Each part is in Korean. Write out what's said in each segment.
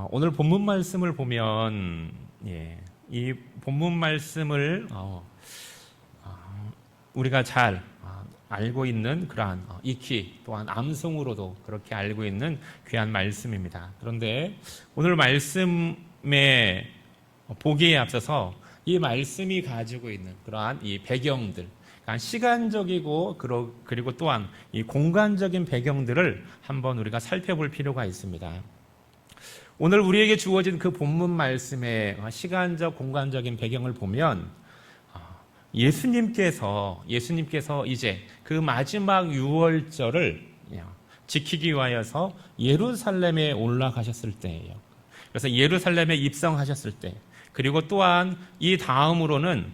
오늘 본문 말씀을 보면 이 본문 말씀을 우리가 잘 알고 있는 그러한 익히 또한 암송으로도 그렇게 알고 있는 귀한 말씀입니다. 그런데 오늘 말씀에 보기에 앞서서 이 말씀이 가지고 있는 그러한 이 배경들, 그러니까 시간적이고 그리고 또한 이 공간적인 배경들을 한번 우리가 살펴볼 필요가 있습니다. 오늘 우리에게 주어진 그 본문 말씀의 시간적, 공간적인 배경을 보면 예수님께서 이제 그 마지막 유월절을 지키기 위하여서 예루살렘에 올라가셨을 때예요. 그래서 예루살렘에 입성하셨을 때, 그리고 또한 이 다음으로는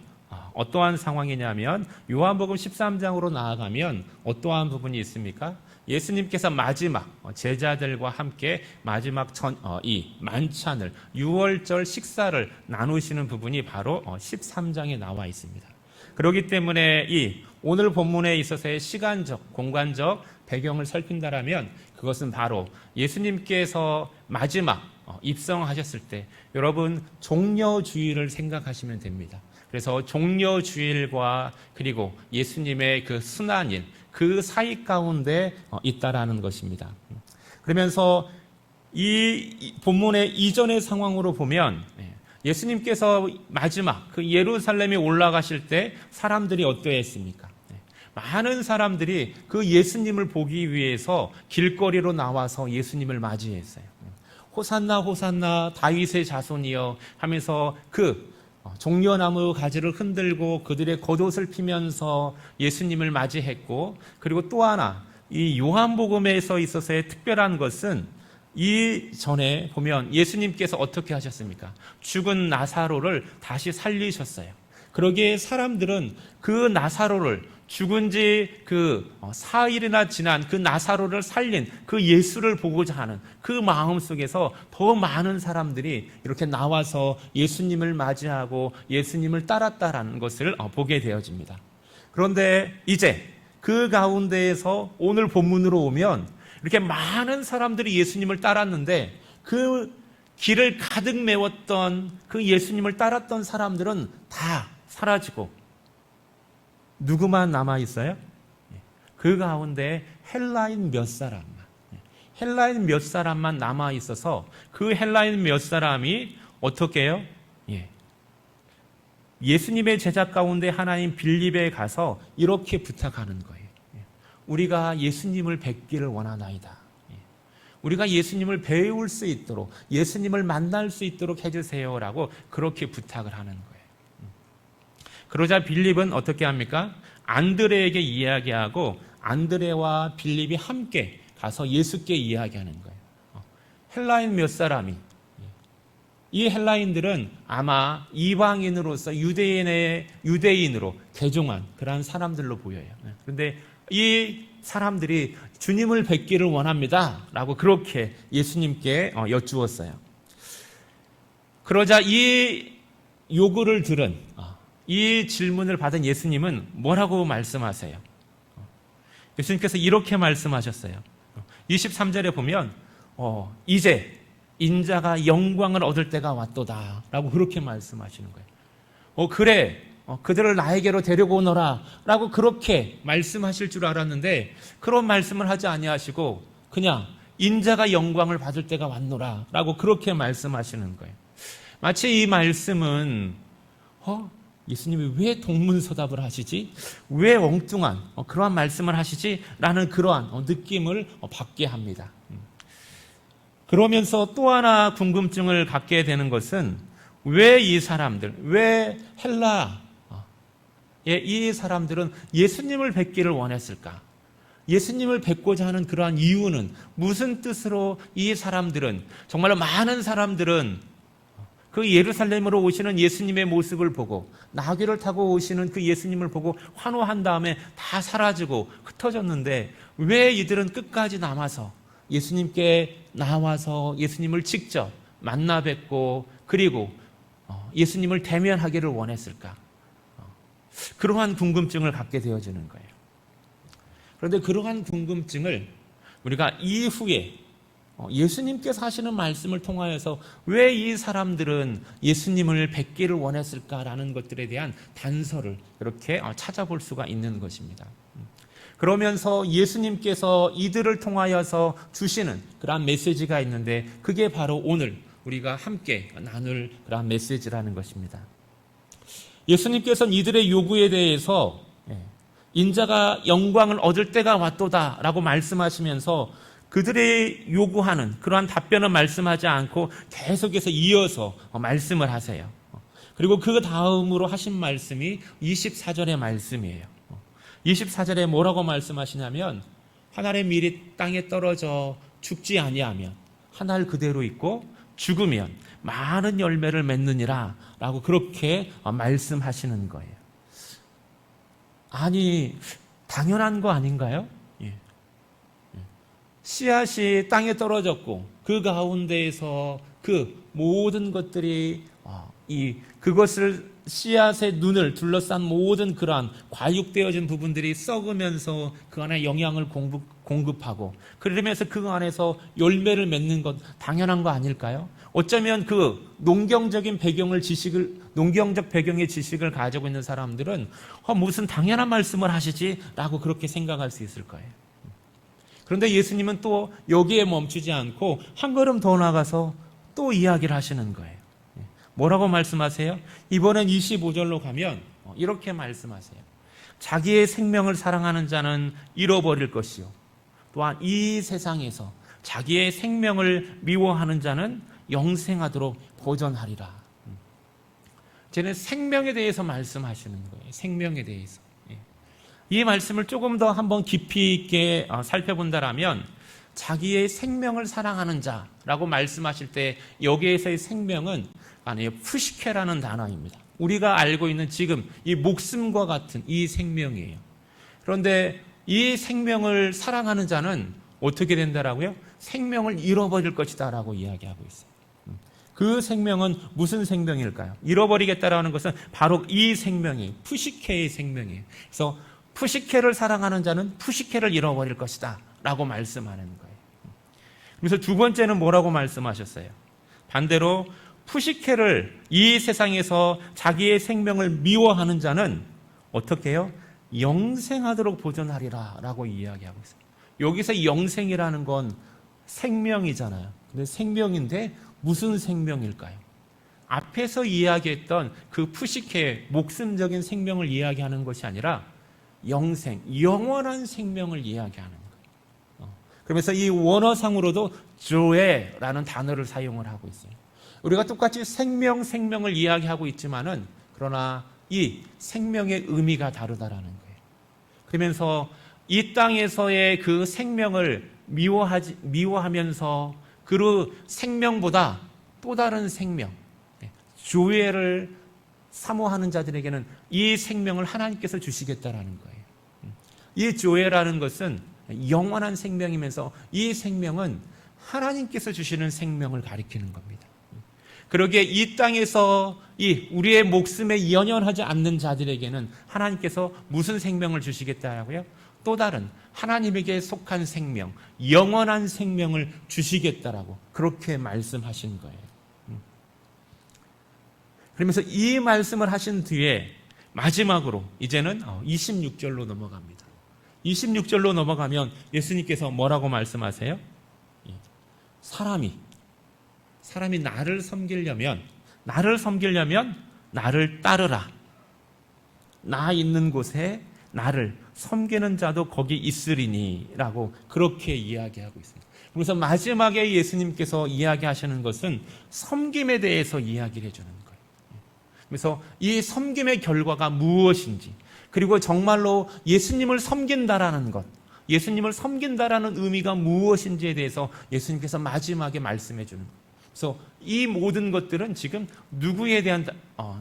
어떠한 상황이냐면 요한복음 13장으로 나아가면 어떠한 부분이 있습니까? 예수님께서 마지막 제자들과 함께 마지막 이 만찬을, 유월절 식사를 나누시는 부분이 바로 13장에 나와 있습니다. 그렇기 때문에 이 오늘 본문에 있어서의 시간적, 공간적 배경을 살핀다라면 그것은 바로 예수님께서 마지막 입성하셨을 때 여러분 종려주일을 생각하시면 됩니다. 그래서 종려주일과 그리고 예수님의 그 순환일, 그 사이 가운데 있다라는 것입니다. 그러면서 이 본문의 이전의 상황으로 보면 예수님께서 마지막 그 예루살렘에 올라가실 때 사람들이 어떠했습니까? 많은 사람들이 그 예수님을 보기 위해서 길거리로 나와서 예수님을 맞이했어요. 호산나 호산나 다윗의 자손이여 하면서 그 종려나무 가지를 흔들고 그들의 겉옷을 피면서 예수님을 맞이했고, 그리고 또 하나 이 요한복음에서 있어서의 특별한 것은 이 전에 보면 예수님께서 어떻게 하셨습니까? 죽은 나사로를 다시 살리셨어요. 그러기에 사람들은 그 나사로를 죽은 지 그 4일이나 지난 그 나사로를 살린 그 예수를 보고자 하는 그 마음 속에서 더 많은 사람들이 이렇게 나와서 예수님을 맞이하고 예수님을 따랐다라는 것을 보게 되어집니다. 그런데 이제 그 가운데에서 오늘 본문으로 오면 이렇게 많은 사람들이 예수님을 따랐는데 그 길을 가득 메웠던 그 예수님을 따랐던 사람들은 다 사라지고 누구만 남아있어요? 그 가운데 헬라인 몇 사람만 남아있어서 그 헬라인 몇 사람이 어떻게 해요? 예수님의 제자 가운데 하나인 빌립에 가서 이렇게 부탁하는 거예요. 우리가 예수님을 뵙기를 원하나이다. 우리가 예수님을 배울 수 있도록, 예수님을 만날 수 있도록 해주세요라고 그렇게 부탁을 하는 거예요. 그러자 빌립은 어떻게 합니까? 안드레에게 이야기하고 안드레와 빌립이 함께 가서 예수께 이야기하는 거예요. 헬라인 몇 사람이, 이 헬라인들은 아마 이방인으로서 유대인으로 개종한 그러한 사람들로 보여요. 그런데 이 사람들이 주님을 뵙기를 원합니다 라고 그렇게 예수님께 여쭈었어요. 그러자 이 요구를 들은, 이 질문을 받은 예수님은 뭐라고 말씀하세요? 예수님께서 이렇게 말씀하셨어요. 23절에 보면 이제 인자가 영광을 얻을 때가 왔도다 라고 그렇게 말씀하시는 거예요. 그래, 그들을 나에게로 데리고 오너라 라고 그렇게 말씀하실 줄 알았는데 그런 말씀을 하지 아니하시고 그냥 인자가 영광을 받을 때가 왔노라 라고 그렇게 말씀하시는 거예요. 마치 이 말씀은 예수님이 왜 동문서답을 하시지? 왜 엉뚱한 그러한 말씀을 하시지? 라는 그러한 느낌을 받게 합니다. 그러면서 또 하나 궁금증을 갖게 되는 것은 왜 이 사람들, 왜 헬라의 이 사람들은 예수님을 뵙기를 원했을까? 예수님을 뵙고자 하는 그러한 이유는 무슨 뜻으로 이 사람들은, 정말로 많은 사람들은 그 예루살렘으로 오시는 예수님의 모습을 보고 나귀를 타고 오시는 그 예수님을 보고 환호한 다음에 다 사라지고 흩어졌는데 왜 이들은 끝까지 남아서 예수님께 나와서 예수님을 직접 만나 뵙고 그리고 예수님을 대면하기를 원했을까? 그러한 궁금증을 갖게 되어지는 거예요. 그런데 그러한 궁금증을 우리가 이후에 예수님께서 하시는 말씀을 통하여서 왜 이 사람들은 예수님을 뵙기를 원했을까라는 것들에 대한 단서를 이렇게 찾아볼 수가 있는 것입니다. 그러면서 예수님께서 이들을 통하여서 주시는 그러한 메시지가 있는데 그게 바로 오늘 우리가 함께 나눌 그러한 메시지라는 것입니다. 예수님께서는 이들의 요구에 대해서 인자가 영광을 얻을 때가 왔도다라고 말씀하시면서 그들의 요구하는 그러한 답변은 말씀하지 않고 계속해서 이어서 말씀을 하세요. 그리고 그 다음으로 하신 말씀이 24절의 말씀이에요. 24절에 뭐라고 말씀하시냐면 하늘의 밀이 땅에 떨어져 죽지 아니하면 하늘 그대로 있고 죽으면 많은 열매를 맺느니라 라고 그렇게 말씀하시는 거예요. 아니, 당연한 거 아닌가요? 씨앗이 땅에 떨어졌고 그 가운데에서 그 모든 것들이 그것을 씨앗의 눈을 둘러싼 모든 그러한 과육되어진 부분들이 썩으면서 그 안에 영양을 공급하고 그러면서 그 안에서 열매를 맺는 것 당연한 거 아닐까요? 어쩌면 그 농경적 배경의 지식을 가지고 있는 사람들은 무슨 당연한 말씀을 하시지라고 그렇게 생각할 수 있을 거예요. 그런데 예수님은 또 여기에 멈추지 않고 한 걸음 더 나가서 또 이야기를 하시는 거예요. 뭐라고 말씀하세요? 이번엔 25절로 가면 이렇게 말씀하세요. 자기의 생명을 사랑하는 자는 잃어버릴 것이요 또한 이 세상에서 자기의 생명을 미워하는 자는 영생하도록 보존하리라. 쟤는 생명에 대해서 말씀하시는 거예요. 생명에 대해서. 이 말씀을 조금 더 한번 깊이 있게 살펴본다라면 자기의 생명을 사랑하는 자라고 말씀하실 때 여기에서의 생명은 푸시케라는 단어입니다. 우리가 알고 있는 지금 이 목숨과 같은 이 생명이에요. 그런데 이 생명을 사랑하는 자는 어떻게 된다라고요? 생명을 잃어버릴 것이다 라고 이야기하고 있어요. 그 생명은 무슨 생명일까요? 잃어버리겠다라는 것은 바로 이 생명이 푸시케의 생명이에요. 그래서 푸시케를 사랑하는 자는 푸시케를 잃어버릴 것이다 라고 말씀하는 거예요. 그래서 두 번째는 뭐라고 말씀하셨어요? 반대로 푸시케를 이 세상에서 자기의 생명을 미워하는 자는 어떻게 해요? 영생하도록 보존하리라 라고 이야기하고 있어요. 여기서 영생이라는 건 생명이잖아요. 근데 생명인데 무슨 생명일까요? 앞에서 이야기했던 그 푸시케의 목숨적인 생명을 이야기하는 것이 아니라 영생, 영원한 생명을 이야기하는 거예요. 그러면서 이 원어상으로도 조에라는 단어를 사용을 하고 있어요. 우리가 똑같이 생명을 이야기하고 있지만은 그러나 이 생명의 의미가 다르다라는 거예요. 그러면서 이 땅에서의 그 생명을 미워하면서 그 생명보다 또 다른 생명, 조회를 사모하는 자들에게는 이 생명을 하나님께서 주시겠다라는 거예요. 이 조회라는 것은 영원한 생명이면서 이 생명은 하나님께서 주시는 생명을 가리키는 겁니다. 그러기에 이 땅에서 이 우리의 목숨에 연연하지 않는 자들에게는 하나님께서 무슨 생명을 주시겠다라고요? 또 다른 하나님에게 속한 생명, 영원한 생명을 주시겠다라고 그렇게 말씀하신 거예요. 그러면서 이 말씀을 하신 뒤에 마지막으로 이제는 26절로 넘어갑니다. 26절로 넘어가면 예수님께서 뭐라고 말씀하세요? 사람이 나를 섬기려면 나를 따르라. 나 있는 곳에 나를 섬기는 자도 거기 있으리니 라고 그렇게 이야기하고 있습니다. 그래서 마지막에 예수님께서 이야기하시는 것은 섬김에 대해서 이야기를 해주는 거예요. 그래서 이 섬김의 결과가 무엇인지, 그리고 정말로 예수님을 섬긴다라는 것, 예수님을 섬긴다라는 의미가 무엇인지에 대해서 예수님께서 마지막에 말씀해 주는 거예요. 그래서 이 모든 것들은 지금 누구에 대한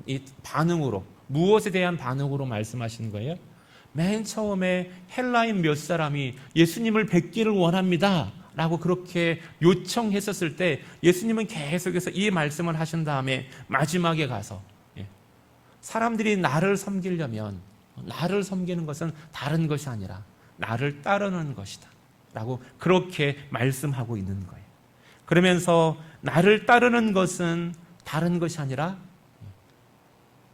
이 반응으로, 무엇에 대한 반응으로 말씀하시는 거예요? 맨 처음에 헬라인 몇 사람이 예수님을 뵙기를 원합니다 라고 그렇게 요청했었을 때 예수님은 계속해서 이 말씀을 하신 다음에 마지막에 가서 사람들이 나를 섬기려면 나를 섬기는 것은 다른 것이 아니라 나를 따르는 것이다 라고 그렇게 말씀하고 있는 거예요. 그러면서 나를 따르는 것은 다른 것이 아니라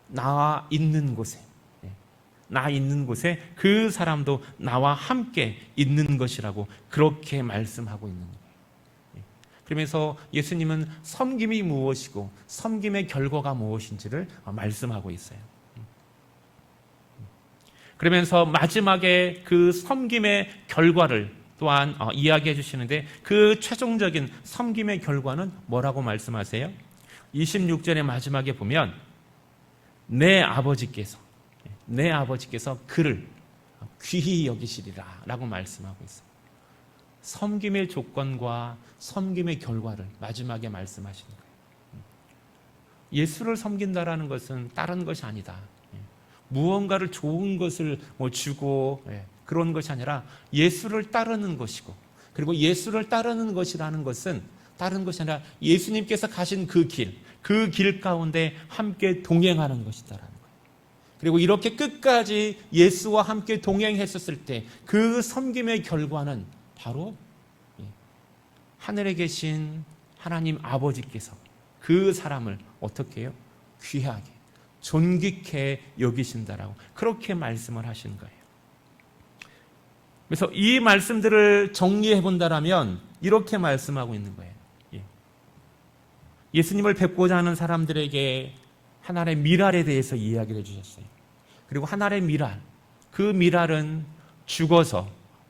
나와 있는 곳에, 나 있는 곳에 그 사람도 나와 함께 있는 것이라고 그렇게 말씀하고 있는 거예요. 그러면서 예수님은 섬김이 무엇이고 섬김의 결과가 무엇인지를 말씀하고 있어요. 그러면서 마지막에 그 섬김의 결과를 또한 이야기해 주시는데, 그 최종적인 섬김의 결과는 뭐라고 말씀하세요? 26절의 마지막에 보면 내 아버지께서 그를 귀히 여기시리라 라고 말씀하고 있어요. 섬김의 조건과 섬김의 결과를 마지막에 말씀하시는 거예요. 예수를 섬긴다라는 것은 다른 것이 아니다. 무언가를 좋은 것을 주고 그런 것이 아니라 예수를 따르는 것이고, 그리고 예수를 따르는 것이라는 것은 다른 것이 아니라 예수님께서 가신 그 길 가운데 함께 동행하는 것이다라는 거예요. 그리고 이렇게 끝까지 예수와 함께 동행했었을 때 그 섬김의 결과는 바로 하늘에 계신 하나님 아버지께서 그 사람을 어떻게 해요? 귀하게, 존귀케 여기신다라고 그렇게 말씀을 하시는 거예요. 그래서 이 말씀들을 정리해 본다라면 이렇게 말씀하고 있는 거예요. 예수님을 뵙고자 하는 사람들에게 하나님의 미랄에 대해서 이야기를 해주셨어요. 그리고 하나님의 미랄, 그 미랄은 죽어서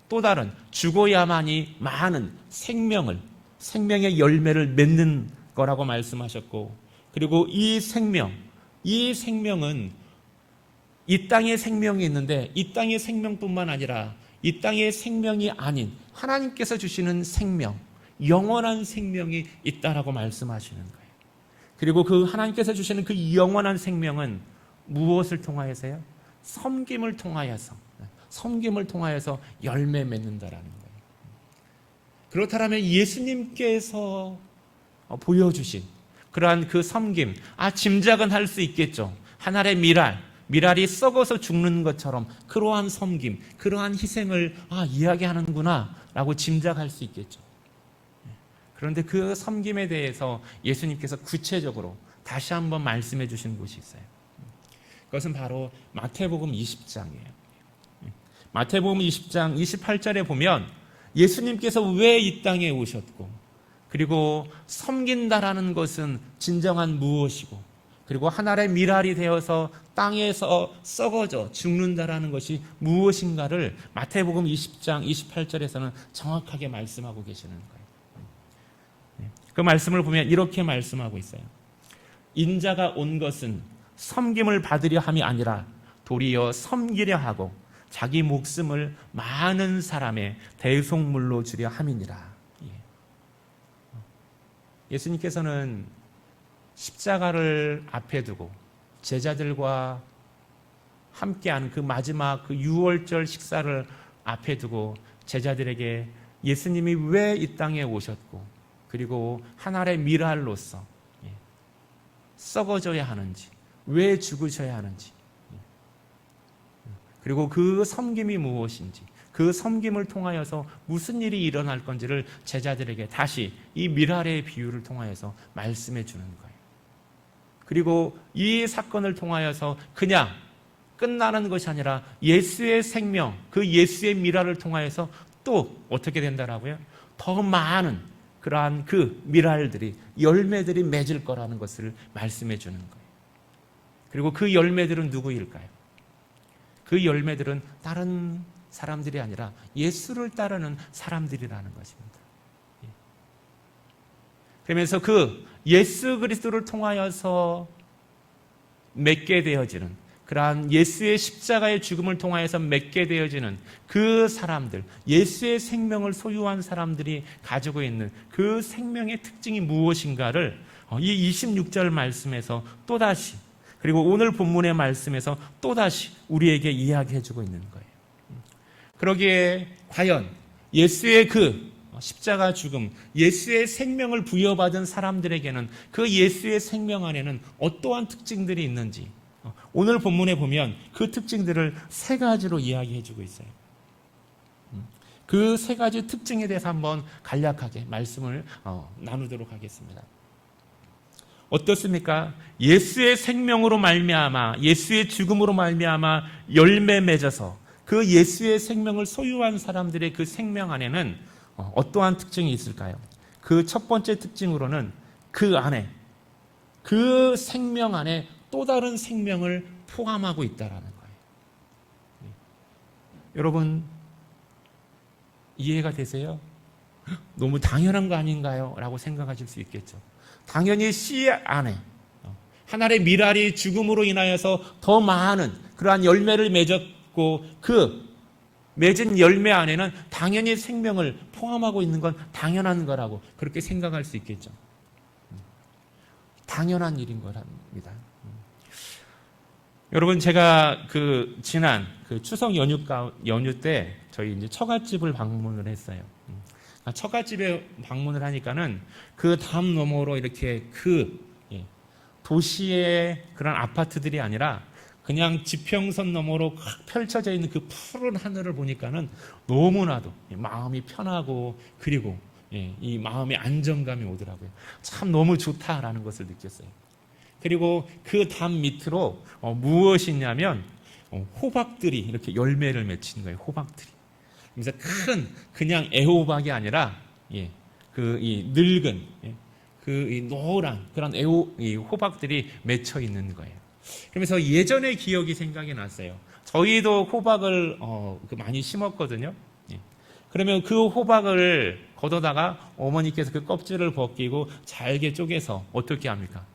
또 다른 죽어야만이 많은 생명의 열매를 맺는 거라고 말씀하셨고, 그리고 이 생명은 이 땅의 생명이 있는데 이 땅의 생명뿐만 아니라 이 땅의 생명이 아닌 하나님께서 주시는 생명, 영원한 생명이 있다라고 말씀하시는 거예요. 그리고 그 하나님께서 주시는 그 영원한 생명은 무엇을 통하여서요? 섬김을 통하여서 열매 맺는다라는 거예요. 그렇다면 예수님께서 보여주신 그러한 그 섬김, 짐작은 할 수 있겠죠. 하늘의 미랄이 썩어서 죽는 것처럼 그러한 섬김, 그러한 희생을 이야기하는구나 라고 짐작할 수 있겠죠. 그런데 그 섬김에 대해서 예수님께서 구체적으로 다시 한번 말씀해 주신 곳이 있어요. 그것은 바로 마태복음 20장이에요. 마태복음 20장 28절에 보면 예수님께서 왜 이 땅에 오셨고, 그리고 섬긴다라는 것은 진정한 무엇이고, 그리고 하늘의 미랄이 되어서 땅에서 썩어져 죽는다라는 것이 무엇인가를 마태복음 20장 28절에서는 정확하게 말씀하고 계시는 거예요. 그 말씀을 보면 이렇게 말씀하고 있어요. 인자가 온 것은 섬김을 받으려 함이 아니라 도리어 섬기려 하고 자기 목숨을 많은 사람의 대속물로 주려 함이니라. 예수님께서는 십자가를 앞에 두고 제자들과 함께하는 그 마지막 그 유월절 식사를 앞에 두고 제자들에게 예수님이 왜 이 땅에 오셨고, 그리고 하늘의 미랄로서 썩어져야 하는지, 왜 죽으셔야 하는지, 그리고 그 섬김이 무엇인지, 그 섬김을 통하여서 무슨 일이 일어날 건지를 제자들에게 다시 이 미랄의 비유를 통하여서 말씀해 주는 거예요. 그리고 이 사건을 통하여서 그냥 끝나는 것이 아니라 예수의 생명, 그 예수의 미랄을 통하여서 또 어떻게 된다라고요? 더 많은 그러한 그 미랄들이, 열매들이 맺을 거라는 것을 말씀해 주는 거예요. 그리고 그 열매들은 누구일까요? 그 열매들은 다른 사람들이 아니라 예수를 따르는 사람들이라는 것입니다. 그러면서 그 예수 그리스도를 통하여서 맺게 되어지는, 그러한 예수의 십자가의 죽음을 통하여서 맺게 되어지는 그 사람들, 예수의 생명을 소유한 사람들이 가지고 있는 그 생명의 특징이 무엇인가를 이 26절 말씀에서 또다시, 그리고 오늘 본문의 말씀에서 또다시 우리에게 이야기해주고 있는 거예요. 그러기에 과연 예수의 그 십자가 죽음, 예수의 생명을 부여받은 사람들에게는 그 예수의 생명 안에는 어떠한 특징들이 있는지 오늘 본문에 보면 그 특징들을 세 가지로 이야기해주고 있어요. 그 세 가지 특징에 대해서 한번 간략하게 말씀을 나누도록 하겠습니다. 어떻습니까? 예수의 생명으로 말미암아, 예수의 죽음으로 말미암아 열매 맺어서 그 예수의 생명을 소유한 사람들의 그 생명 안에는 어떠한 특징이 있을까요? 그 첫 번째 특징으로는 그 안에, 그 생명 안에 또 다른 생명을 포함하고 있다라는 거예요. 여러분, 이해가 되세요? 너무 당연한 거 아닌가요? 라고 생각하실 수 있겠죠. 당연히 씨 안에 하나의 미랄이 죽음으로 인하여서 더 많은 그러한 열매를 맺었고, 그 맺은 열매 안에는 당연히 생명을 포함하고 있는 건 당연한 거라고 그렇게 생각할 수 있겠죠. 당연한 일인 거랍니다. 여러분, 제가 지난 추석 연휴 때 저희 이제 처갓집을 방문을 했어요. 처갓집에 방문을 하니까는 그 담 너머로 이렇게 도시의 그런 아파트들이 아니라 그냥 지평선 너머로 펼쳐져 있는 그 푸른 하늘을 보니까는 너무나도 마음이 편하고, 그리고 이 마음의 안정감이 오더라고요. 참 너무 좋다라는 것을 느꼈어요. 그리고 그 담 밑으로 무엇이 있냐면 호박들이 이렇게 열매를 맺힌 거예요. 호박들이. 그래서 그냥 애호박이 아니라 이 늙은 이 노란 그런 이 호박들이 맺혀 있는 거예요. 그러면서 예전의 기억이 생각이 났어요. 저희도 호박을 많이 심었거든요. 그러면 그 호박을 걷어다가 어머니께서 그 껍질을 벗기고 잘게 쪼개서 어떻게 합니까?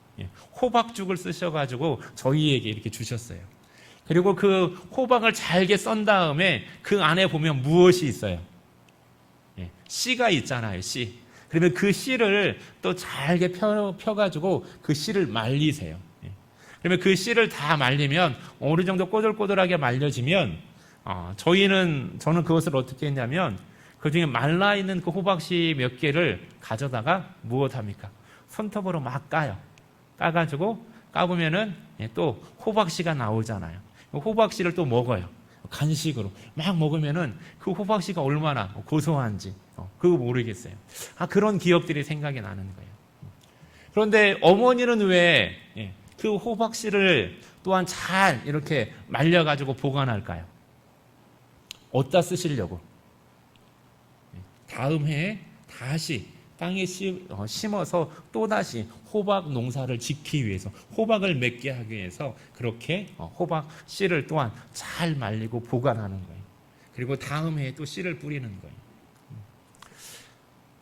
호박죽을 쓰셔가지고 저희에게 이렇게 주셨어요. 그리고 그 호박을 잘게 썬 다음에 그 안에 보면 무엇이 있어요? 씨가 있잖아요, 씨. 그러면 그 씨를 또 잘게 펴가지고 그 씨를 말리세요. 그러면 그 씨를 다 말리면 어느 정도 꼬들꼬들하게 말려지면 저는 그것을 어떻게 했냐면 그 중에 말라있는 그 호박씨 몇 개를 가져다가 무엇합니까? 손톱으로 막 까요. 까가지고 까보면은 또 호박씨가 나오잖아요. 호박씨를 또 먹어요. 간식으로 막 먹으면은 그 호박씨가 얼마나 고소한지 그거 모르겠어요. 그런 기억들이 생각이 나는 거예요. 그런데 어머니는 왜 그 호박씨를 또한 잘 이렇게 말려가지고 보관할까요? 어디다 쓰시려고? 다음 해에 다시 땅에 심어서 또다시 호박 농사를 짓기 위해서, 호박을 맺게 하기 위해서 그렇게 호박 씨를 또한 잘 말리고 보관하는 거예요. 그리고 다음 해에 또 씨를 뿌리는 거예요.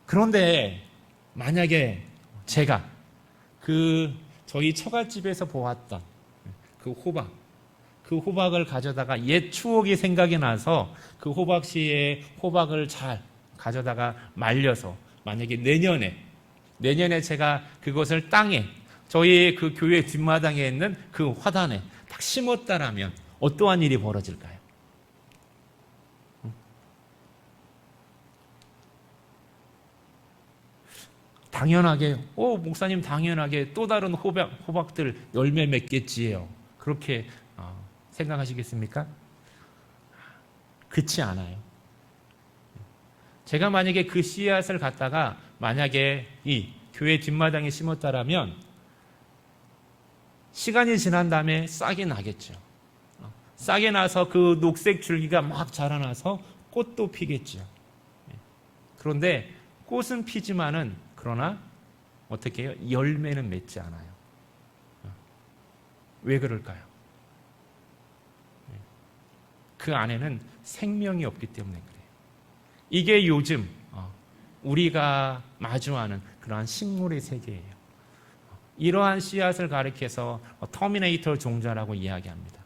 그런데 만약에 제가 저희 처갓집에서 보았던 그 호박을 가져다가 옛 추억이 생각이 나서 그 호박씨의 호박을 잘 가져다가 말려서 만약에 내년에 제가 그것을 땅에, 저희 그 교회 뒷마당에 있는 그 화단에 딱 심었다라면 어떠한 일이 벌어질까요? 당연하게, 목사님 당연하게 또 다른 호박들 열매 맺겠지요. 그렇게 생각하시겠습니까? 그렇지 않아요. 제가 만약에 그 씨앗을 갖다가 만약에 이 교회 뒷마당에 심었다라면 시간이 지난 다음에 싹이 나겠죠. 싹이 나서 그 녹색 줄기가 막 자라나서 꽃도 피겠죠. 그런데 꽃은 피지만은 그러나 어떻게 해요? 열매는 맺지 않아요. 왜 그럴까요? 그 안에는 생명이 없기 때문에 그래요. 이게 요즘 우리가 마주하는 그러한 식물의 세계예요. 이러한 씨앗을 가리켜서 터미네이터 종자라고 이야기합니다.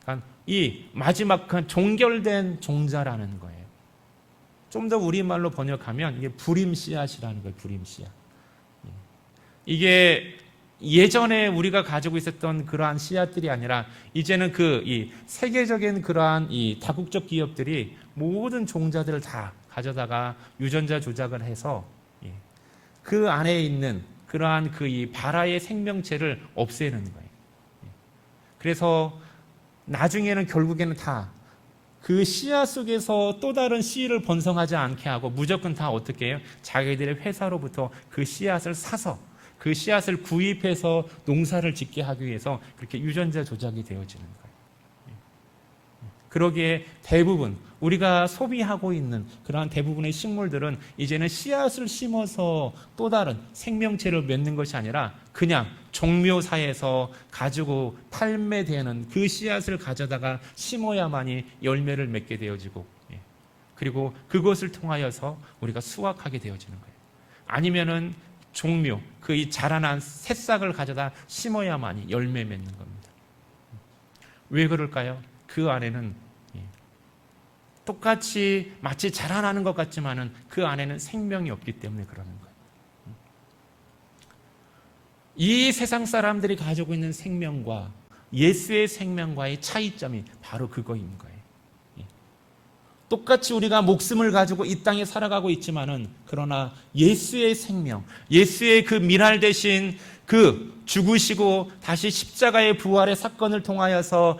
그러니까 이 마지막 종결된 종자라는 거예요. 좀 더 우리말로 번역하면 이게 불임 씨앗이라는 거예요. 불임 씨앗. 이게 예전에 우리가 가지고 있었던 그러한 씨앗들이 아니라 이제는 이 세계적인 그러한 이 다국적 기업들이 모든 종자들을 다 가져다가 유전자 조작을 해서 그 안에 있는 그러한 이 발화의 생명체를 없애는 거예요. 그래서 나중에는 결국에는 다 그 씨앗 속에서 또 다른 씨를 번성하지 않게 하고 무조건 다 어떻게 해요? 자기들의 회사로부터 그 씨앗을 사서 그 씨앗을 구입해서 농사를 짓게 하기 위해서 그렇게 유전자 조작이 되어지는 거예요. 그러기에 대부분 우리가 소비하고 있는 그러한 대부분의 식물들은 이제는 씨앗을 심어서 또 다른 생명체를 맺는 것이 아니라 그냥 종묘사에서 가지고 판매되는 그 씨앗을 가져다가 심어야만이 열매를 맺게 되어지고, 그리고 그것을 통하여서 우리가 수확하게 되어지는 거예요. 아니면은 종묘, 그 이 자라난 새싹을 가져다 심어야만이 열매 맺는 겁니다. 왜 그럴까요? 그 안에는 똑같이 마치 자라나는 것 같지만은 그 안에는 생명이 없기 때문에 그러는 거예요. 이 세상 사람들이 가지고 있는 생명과 예수의 생명과의 차이점이 바로 그거인 거예요. 똑같이 우리가 목숨을 가지고 이 땅에 살아가고 있지만은 그러나 예수의 생명, 예수의 그 미랄 대신 그 죽으시고 다시 십자가의 부활의 사건을 통하여서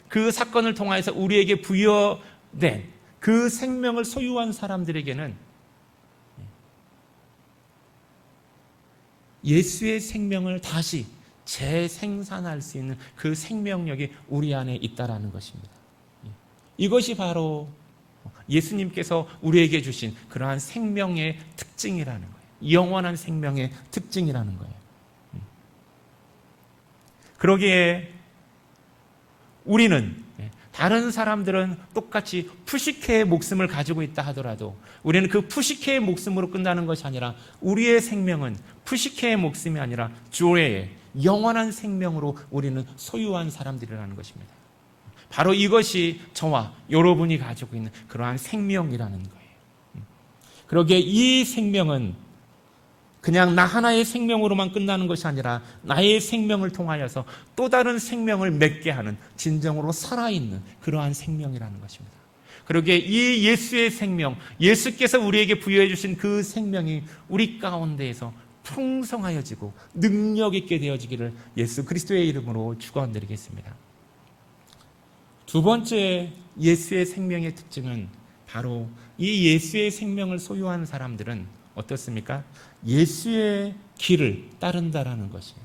그 사건을 통하여서 우리에게 부여된 그 생명을 소유한 사람들에게는 예수의 생명을 다시 재생산할 수 있는 그 생명력이 우리 안에 있다라는 것입니다. 이것이 바로 예수님께서 우리에게 주신 그러한 생명의 특징이라는 거예요. 영원한 생명의 특징이라는 거예요. 그러기에 우리는, 다른 사람들은 똑같이 푸시케의 목숨을 가지고 있다 하더라도 우리는 그 푸시케의 목숨으로 끝나는 것이 아니라 우리의 생명은 푸시케의 목숨이 아니라 주의 영원한 생명으로 우리는 소유한 사람들이라는 것입니다. 바로 이것이 저와 여러분이 가지고 있는 그러한 생명이라는 거예요. 그러기에 이 생명은 그냥 나 하나의 생명으로만 끝나는 것이 아니라 나의 생명을 통하여서 또 다른 생명을 맺게 하는 진정으로 살아있는 그러한 생명이라는 것입니다. 그러기에 이 예수의 생명, 예수께서 우리에게 부여해 주신 그 생명이 우리 가운데에서 풍성하여지고 능력 있게 되어지기를 예수 그리스도의 이름으로 축원드리겠습니다. 두 번째 예수의 생명의 특징은 바로 이 예수의 생명을 소유한 사람들은 어떻습니까? 예수의 길을 따른다라는 것이에요.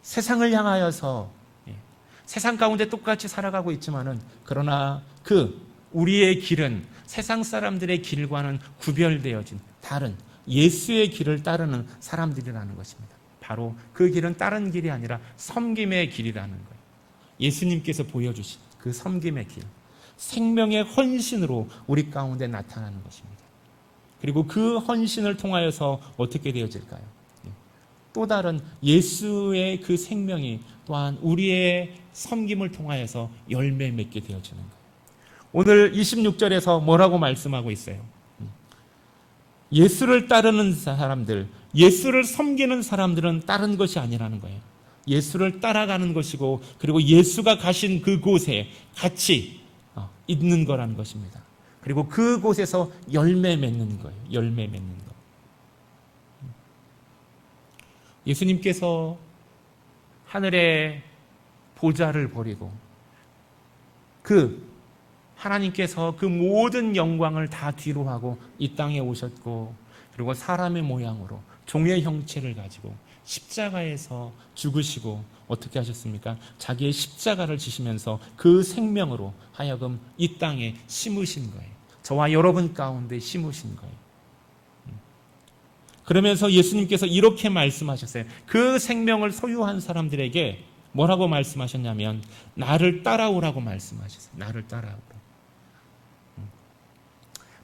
세상을 향하여서 세상 가운데 똑같이 살아가고 있지만은 그러나 우리의 길은 세상 사람들의 길과는 구별되어진 다른 예수의 길을 따르는 사람들이라는 것입니다. 바로 그 길은 다른 길이 아니라 섬김의 길이라는 거예요. 예수님께서 보여주신 그 섬김의 길, 생명의 헌신으로 우리 가운데 나타나는 것입니다. 그리고 그 헌신을 통하여서 어떻게 되어질까요? 또 다른 예수의 그 생명이 또한 우리의 섬김을 통하여서 열매 맺게 되어지는 거예요. 오늘 26절에서 뭐라고 말씀하고 있어요? 예수를 따르는 사람들, 예수를 섬기는 사람들은 다른 것이 아니라는 거예요. 예수를 따라가는 것이고 그리고 예수가 가신 그곳에 같이 있는 거라는 것입니다. 그리고 그곳에서 열매 맺는 거예요. 열매 맺는 거. 예수님께서 하늘의 보좌를 버리고 하나님께서 그 모든 영광을 다 뒤로 하고 이 땅에 오셨고 그리고 사람의 모양으로 종의 형체를 가지고 십자가에서 죽으시고 어떻게 하셨습니까? 자기의 십자가를 지시면서 그 생명으로 하여금 이 땅에 심으신 거예요. 저와 여러분 가운데 심으신 거예요. 그러면서 예수님께서 이렇게 말씀하셨어요. 그 생명을 소유한 사람들에게 뭐라고 말씀하셨냐면 나를 따라오라고 말씀하셨어요. 나를 따라오라고.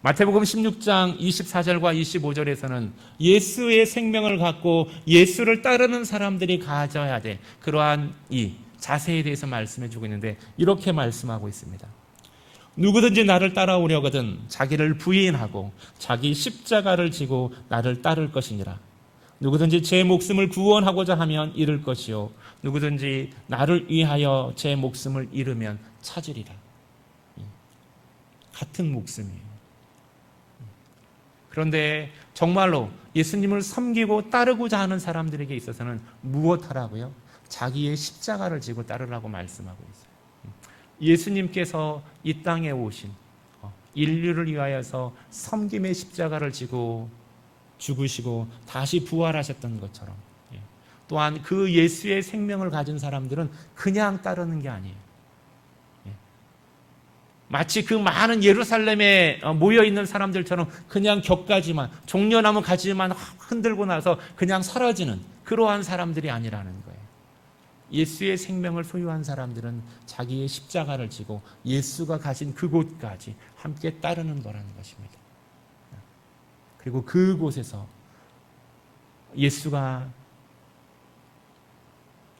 마태복음 16장 24절과 25절에서는 예수의 생명을 갖고 예수를 따르는 사람들이 가져야 될 그러한 이 자세에 대해서 말씀해 주고 있는데 이렇게 말씀하고 있습니다. 누구든지 나를 따라오려거든 자기를 부인하고 자기 십자가를 지고 나를 따를 것이니라. 누구든지 제 목숨을 구원하고자 하면 잃을 것이요 누구든지 나를 위하여 제 목숨을 잃으면 찾으리라. 같은 목숨이에요. 그런데 정말로 예수님을 섬기고 따르고자 하는 사람들에게 있어서는 무엇하라고요? 자기의 십자가를 지고 따르라고 말씀하고 있어요. 예수님께서 이 땅에 오신 인류를 위하여서 섬김의 십자가를 지고 죽으시고 다시 부활하셨던 것처럼, 또한 그 예수의 생명을 가진 사람들은 그냥 따르는 게 아니에요. 마치 그 많은 예루살렘에 모여있는 사람들처럼 그냥 격가지만, 종려나무 가지만 흔들고 나서 그냥 사라지는 그러한 사람들이 아니라는 거예요. 예수의 생명을 소유한 사람들은 자기의 십자가를 지고 예수가 가신 그곳까지 함께 따르는 거라는 것입니다. 그리고 그곳에서 예수가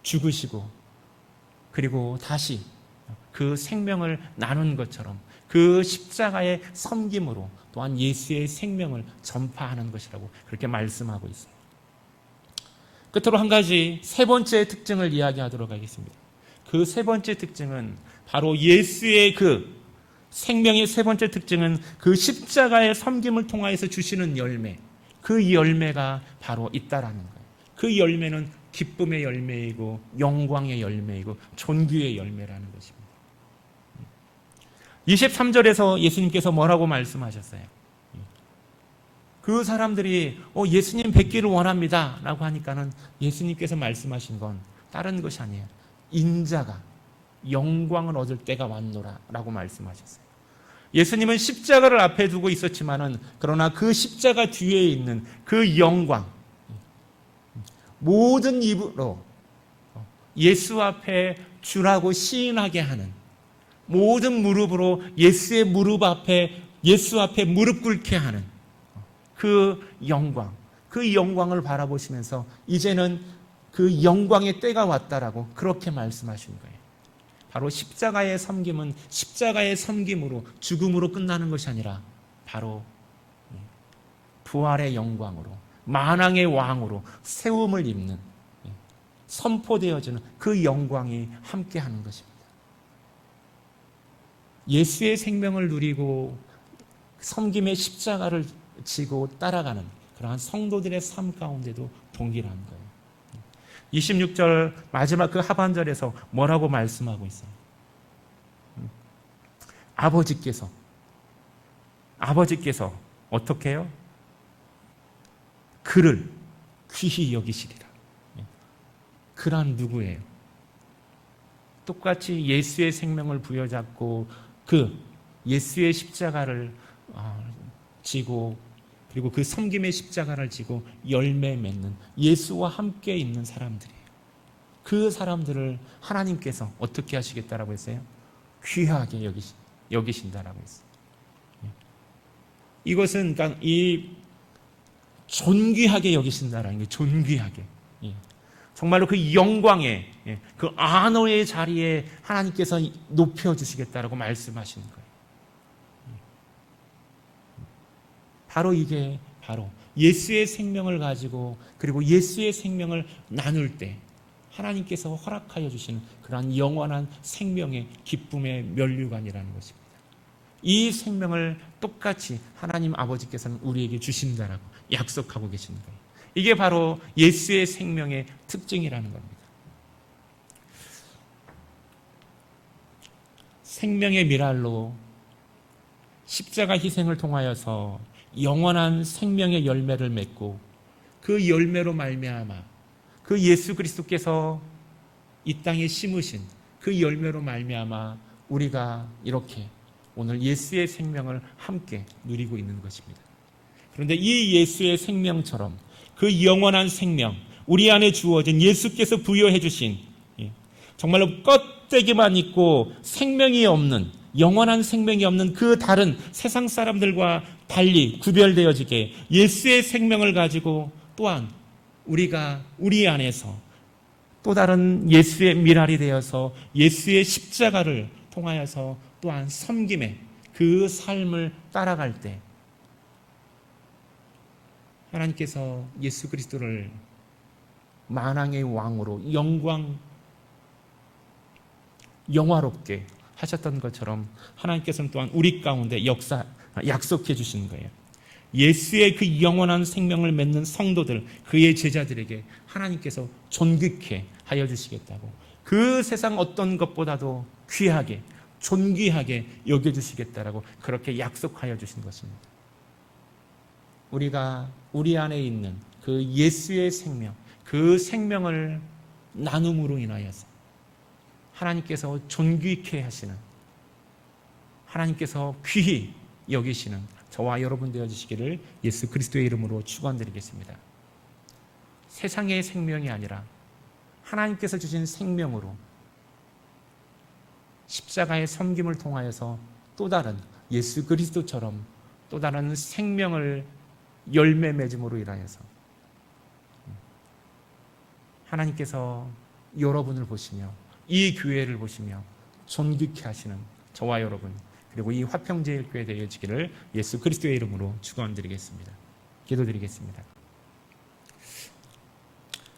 죽으시고 그리고 다시 그 생명을 나눈 것처럼 그 십자가의 섬김으로 또한 예수의 생명을 전파하는 것이라고 그렇게 말씀하고 있어요. 끝으로 한 가지 세 번째 특징을 이야기하도록 하겠습니다. 그 세 번째 특징은 바로 예수의 그 생명의 세 번째 특징은 그 십자가의 섬김을 통하여서 주시는 열매, 그 열매가 바로 있다라는 거예요. 그 열매는 기쁨의 열매이고 영광의 열매이고 존귀의 열매라는 것입니다. 23절에서 예수님께서 뭐라고 말씀하셨어요? 그 사람들이 예수님 뵙기를 원합니다 라고 하니까는 예수님께서 말씀하신 건 다른 것이 아니에요. 인자가 영광을 얻을 때가 왔노라 라고 말씀하셨어요. 예수님은 십자가를 앞에 두고 있었지만은 그러나 그 십자가 뒤에 있는 그 영광, 모든 입으로 예수 앞에 주라고 시인하게 하는, 모든 무릎으로 예수의 무릎 앞에, 예수 앞에 무릎 꿇게 하는 그 영광, 그 영광을 바라보시면서 이제는 그 영광의 때가 왔다라고 그렇게 말씀하신 거예요. 바로 십자가의 섬김은 십자가의 섬김으로, 죽음으로 끝나는 것이 아니라 바로 부활의 영광으로, 만왕의 왕으로 세움을 입는, 선포되어지는 그 영광이 함께하는 것입니다. 예수의 생명을 누리고 섬김의 십자가를 지고 따라가는 그러한 성도들의 삶 가운데도 동일한 거예요. 26절 마지막 그 하반절에서 뭐라고 말씀하고 있어요? 아버지께서 어떻게 해요? 그를 귀히 여기시리라. 그란 누구예요? 똑같이 예수의 생명을 부여잡고 그 예수의 십자가를 지고 그리고 그 섬김의 십자가를 지고 열매 맺는 예수와 함께 있는 사람들이에요. 그 사람들을 하나님께서 어떻게 하시겠다라고 했어요? 귀하게 여기신다라고 했어요. 이것은 그러니까 이 존귀하게 여기신다라는 게 존귀하게, 정말로 그 영광의, 그 안호의 자리에 하나님께서 높여주시겠다라고 말씀하시는 거예요. 바로 이게 바로 예수의 생명을 가지고 그리고 예수의 생명을 나눌 때 하나님께서 허락하여 주시는 그러한 영원한 생명의 기쁨의 면류관이라는 것입니다. 이 생명을 똑같이 하나님 아버지께서는 우리에게 주신다라고 약속하고 계시는 거예요. 이게 바로 예수의 생명의 특징이라는 겁니다. 생명의 미랄로 십자가 희생을 통하여서 영원한 생명의 열매를 맺고 그 열매로 말미암아 그 예수 그리스도께서 이 땅에 심으신 그 열매로 말미암아 우리가 이렇게 오늘 예수의 생명을 함께 누리고 있는 것입니다. 그런데 이 예수의 생명처럼 그 영원한 생명, 우리 안에 주어진 예수께서 부여해 주신 정말로 껍데기만 있고 생명이 없는, 영원한 생명이 없는 그 다른 세상 사람들과 달리 구별되어지게 예수의 생명을 가지고 또한 우리가 우리 안에서 또 다른 예수의 미랄이 되어서 예수의 십자가를 통하여서 또한 섬김의 그 삶을 따라갈 때 하나님께서 예수 그리스도를 만왕의 왕으로 영화롭게 하셨던 것처럼 하나님께서는 또한 우리 가운데 약속해 주시는 거예요. 예수의 그 영원한 생명을 맺는 성도들, 그의 제자들에게 하나님께서 존귀케 하여 주시겠다고, 그 세상 어떤 것보다도 귀하게 존귀하게 여겨주시겠다라고 그렇게 약속하여 주신 것입니다. 우리가 우리 안에 있는 그 예수의 생명, 그 생명을 나눔으로 인하여서 하나님께서 존귀케 하시는, 하나님께서 귀히 여기시는 저와 여러분 되어주시기를 예수 그리스도의 이름으로 축원드리겠습니다. 세상의 생명이 아니라 하나님께서 주신 생명으로 십자가의 섬김을 통하여서 또 다른 예수 그리스도처럼 또 다른 생명을 열매 맺음으로 인하여서 하나님께서 여러분을 보시며 이 교회를 보시며 존귀케 하시는 저와 여러분, 그리고 이 화평제일교회 되어지기를 예수 그리스도의 이름으로 축원드리겠습니다. 기도드리겠습니다.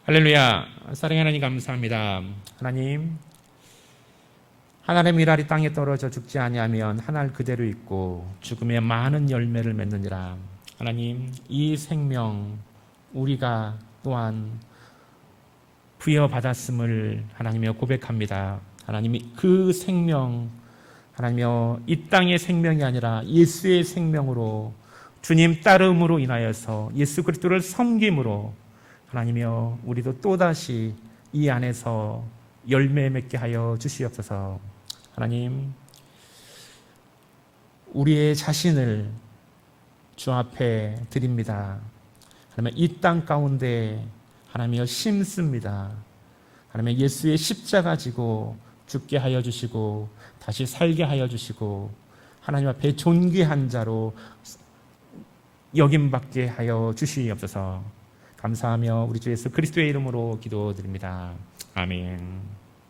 할렐루야. 사랑의 하나님 감사합니다. 하나님, 하늘의 밀알이 땅에 떨어져 죽지 아니하면 하늘 그대로 있고 죽음의 많은 열매를 맺느니라. 하나님, 이 생명 우리가 또한 부여받았음을 하나님이여 고백합니다. 하나님이 그 생명, 하나님이여 이 땅의 생명이 아니라 예수의 생명으로 주님 따름으로 인하여서 예수 그리스도를 섬김으로 하나님이여 우리도 또다시 이 안에서 열매 맺게 하여 주시옵소서. 하나님, 우리의 자신을 주 앞에 드립니다. 하나님, 이 땅 가운데 하나님이여 심습니다. 하나님, 예수의 십자가 지고 죽게 하여 주시고 다시 살게 하여 주시고 하나님 앞에 존귀한 자로 여김받게 하여 주시옵소서. 감사하며 우리 주 예수 그리스도의 이름으로 기도드립니다. 아멘.